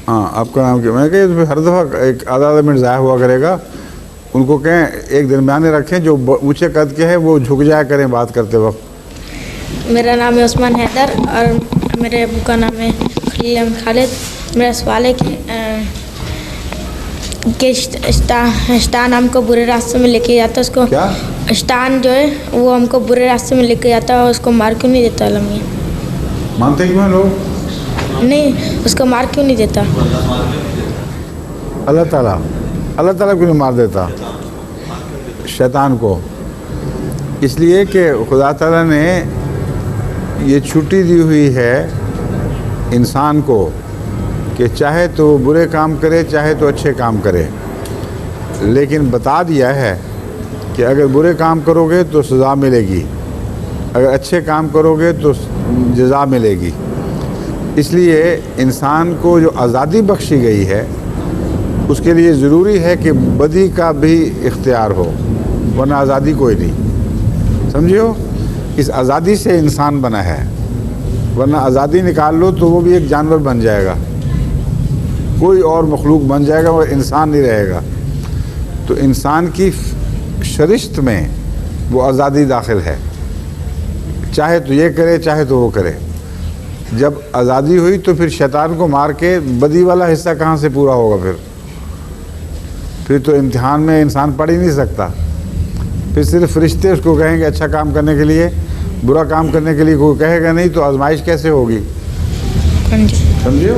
ہاں آپ کا نام کیا؟ میں نے کہا یہ ہر دفعہ ایک آدھا منٹ ضائع ہوا کرے گا، ان کو کہیں ایک درمیانے رکھیں، جو اونچے قد کے ہیں وہ جھک جایا کریں بات کرتے وقت۔ میرا نام ہے عثمان حیدر اور میرے ابو کا نام ہے خلیل احمد خالد۔ میرا سوال ہے کہ شیطان ہم کو برے راستے میں لے کے جاتا ہے، اس کو کیا شیطان جو ہے وہ ہم کو برے راستے میں لے کے جاتا ہے اور اس کو مار کیوں نہیں دیتا علم مانتے کیوں ہیں لوگ؟ نہیں، اس کو مار کیوں نہیں دیتا؟ اللہ تعالیٰ کیوں نہیں مار دیتا شیطان کو؟ اس لیے کہ خدا تعالیٰ نے یہ چھٹی دی ہوئی ہے انسان کو کہ چاہے تو وہ برے کام کرے چاہے تو اچھے کام کرے، لیکن بتا دیا ہے کہ اگر برے کام کرو گے تو سزا ملے گی، اگر اچھے کام کرو گے تو جزا ملے گی۔ اس لیے انسان کو جو آزادی بخشی گئی ہے اس کے لیے ضروری ہے کہ بدی کا بھی اختیار ہو، ورنہ آزادی کوئی نہیں۔ سمجھو، اس آزادی سے انسان بنا ہے، ورنہ آزادی نکال لو تو وہ بھی ایک جانور بن جائے گا، کوئی اور مخلوق بن جائے گا، وہ انسان نہیں رہے گا۔ تو انسان کی شرشت میں وہ آزادی داخل ہے، چاہے تو یہ کرے چاہے تو وہ کرے۔ جب آزادی ہوئی تو پھر شیطان کو مار کے بدی والا حصہ کہاں سے پورا ہوگا؟ پھر تو امتحان میں انسان پڑھ ہی نہیں سکتا، پھر صرف فرشتے اس کو کہیں گے اچھا کام کرنے کے لیے، برا کام کرنے کے لیے کوئی کہے گا نہیں، تو آزمائش کیسے ہوگی؟ سمجھو؟